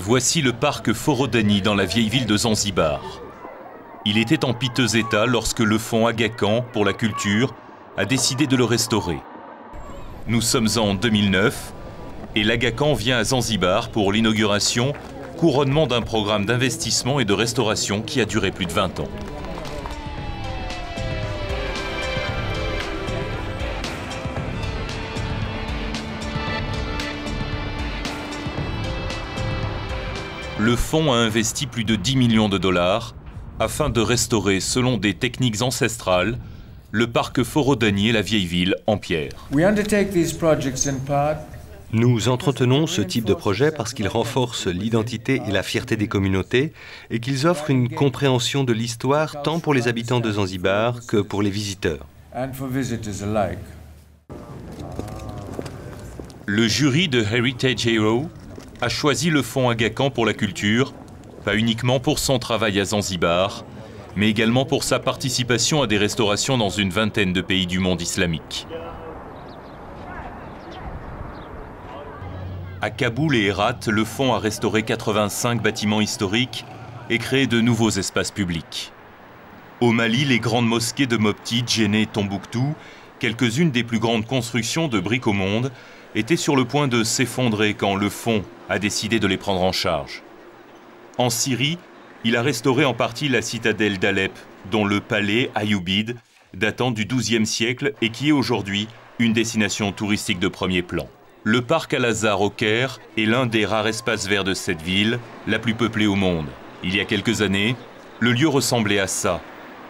Voici le parc Forodhani dans la vieille ville de Zanzibar. Il était en piteux état lorsque le fonds Aga Khan pour la culture a décidé de le restaurer. Nous sommes en 2009 et l'Aga Khan vient à Zanzibar pour l'inauguration, couronnement d'un programme d'investissement et de restauration qui a duré plus de 20 ans. Le fonds a investi plus de 10 millions de dollars afin de restaurer, selon des techniques ancestrales, le parc Forodhani et la vieille ville en pierre. Nous entretenons ce type de projet parce qu'ils renforcent l'identité et la fierté des communautés et qu'ils offrent une compréhension de l'histoire tant pour les habitants de Zanzibar que pour les visiteurs. Le jury de Heritage Hero a choisi le fonds Aga Khan pour la culture, pas uniquement pour son travail à Zanzibar, mais également pour sa participation à des restaurations dans une vingtaine de pays du monde islamique. À Kaboul et Herat, le fonds a restauré 85 bâtiments historiques et créé de nouveaux espaces publics. Au Mali, les grandes mosquées de Mopti, Djenné et Tombouctou, quelques-unes des plus grandes constructions de briques au monde, étaient sur le point de s'effondrer quand le fonds a décidé de les prendre en charge. En Syrie, il a restauré en partie la citadelle d'Alep, dont le palais Ayyubide, datant du XIIe siècle et qui est aujourd'hui une destination touristique de premier plan. Le parc Al-Azhar au Caire est l'un des rares espaces verts de cette ville, la plus peuplée au monde. Il y a quelques années, le lieu ressemblait à ça.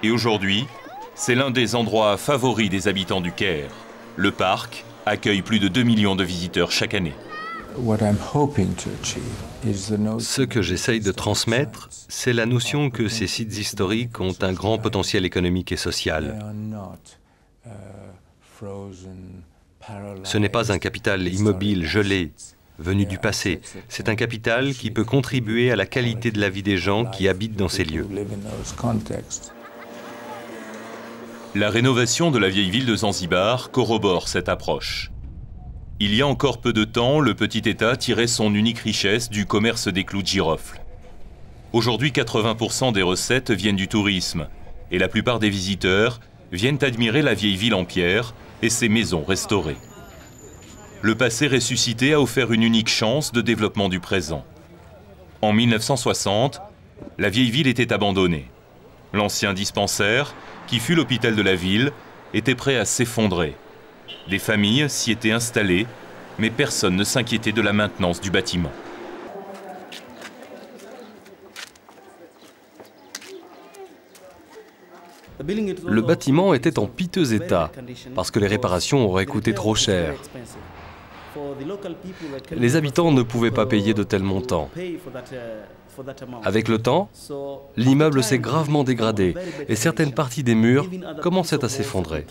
Et aujourd'hui, c'est l'un des endroits favoris des habitants du Caire. Le parc accueille plus de 2 millions de visiteurs chaque année. Ce que j'essaye de transmettre, c'est la notion que ces sites historiques ont un grand potentiel économique et social. Ce n'est pas un capital immobile, gelé, venu du passé. C'est un capital qui peut contribuer à la qualité de la vie des gens qui habitent dans ces lieux. La rénovation de la vieille ville de Zanzibar corrobore cette approche. Il y a encore peu de temps, le petit État tirait son unique richesse du commerce des clous de girofle. Aujourd'hui, 80% des recettes viennent du tourisme et la plupart des visiteurs viennent admirer la vieille ville en pierre et ses maisons restaurées. Le passé ressuscité a offert une unique chance de développement du présent. En 1960, la vieille ville était abandonnée. L'ancien dispensaire, qui fut l'hôpital de la ville, était prêt à s'effondrer. Des familles s'y étaient installées, mais personne ne s'inquiétait de la maintenance du bâtiment. Le bâtiment était en piteux état, parce que les réparations auraient coûté trop cher. Les habitants ne pouvaient pas payer de tels montants. Avec le temps, l'immeuble s'est gravement dégradé et certaines parties des murs commençaient à s'effondrer.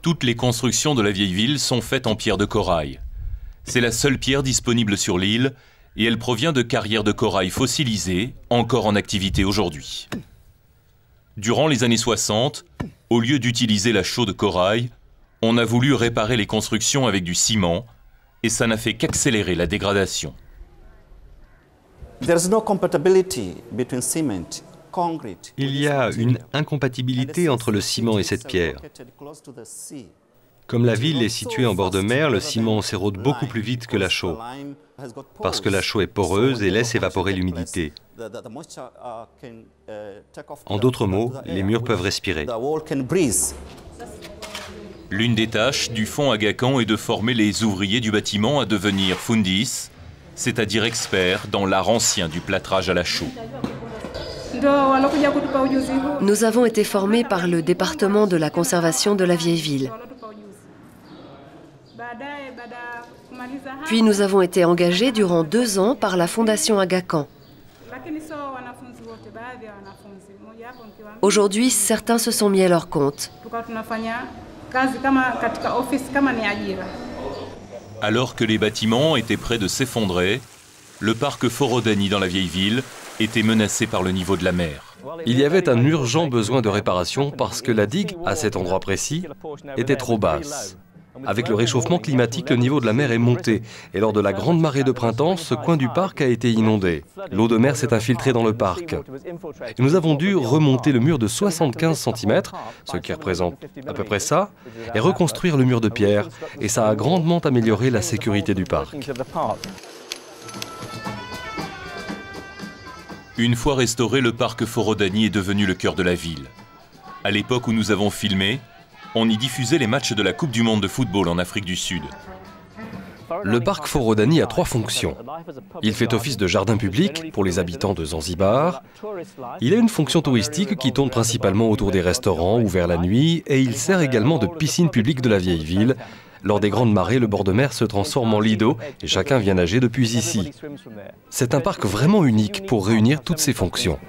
Toutes les constructions de la vieille ville sont faites en pierre de corail. C'est la seule pierre disponible sur l'île et elle provient de carrières de corail fossilisées, encore en activité aujourd'hui. Durant les années 60, au lieu d'utiliser la chaux de corail, on a voulu réparer les constructions avec du ciment et ça n'a fait qu'accélérer la dégradation. Il y a une incompatibilité entre le ciment et cette pierre. Comme la ville est située en bord de mer, le ciment s'érode beaucoup plus vite que la chaux, parce que la chaux est poreuse et laisse évaporer l'humidité. En d'autres mots, les murs peuvent respirer. L'une des tâches du fonds Aga Khan est de former les ouvriers du bâtiment à devenir fundis, c'est-à-dire experts dans l'art ancien du plâtrage à la chaux. Nous avons été formés par le département de la conservation de la vieille ville. Puis nous avons été engagés durant 2 ans par la Fondation Aga Khan. Aujourd'hui, certains se sont mis à leur compte. Alors que les bâtiments étaient près de s'effondrer, le parc Forodhani dans la vieille ville était menacé par le niveau de la mer. Il y avait un urgent besoin de réparation parce que la digue, à cet endroit précis, était trop basse. Avec le réchauffement climatique, le niveau de la mer est monté. Et lors de la grande marée de printemps, ce coin du parc a été inondé. L'eau de mer s'est infiltrée dans le parc. Et nous avons dû remonter le mur de 75 cm, ce qui représente à peu près ça, et reconstruire le mur de pierre. Et ça a grandement amélioré la sécurité du parc. Une fois restauré, le parc Forodhani est devenu le cœur de la ville. À l'époque où nous avons filmé, on y diffusait les matchs de la Coupe du monde de football en Afrique du Sud. Le parc Forodhani a 3 fonctions. Il fait office de jardin public pour les habitants de Zanzibar. Il a une fonction touristique qui tourne principalement autour des restaurants ouverts la nuit et il sert également de piscine publique de la vieille ville. Lors des grandes marées, le bord de mer se transforme en lit d'eau et chacun vient nager depuis ici. C'est un parc vraiment unique pour réunir toutes ces fonctions.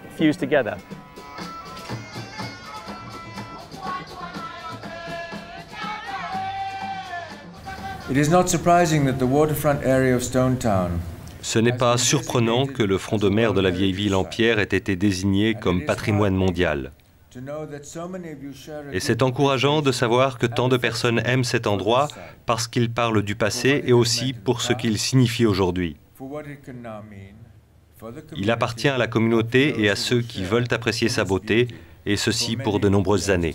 Ce n'est pas surprenant que le front de mer de la vieille ville en pierre ait été désigné comme patrimoine mondial. Et c'est encourageant de savoir que tant de personnes aiment cet endroit parce qu'il parle du passé et aussi pour ce qu'il signifie aujourd'hui. Il appartient à la communauté et à ceux qui veulent apprécier sa beauté, et ceci pour de nombreuses années.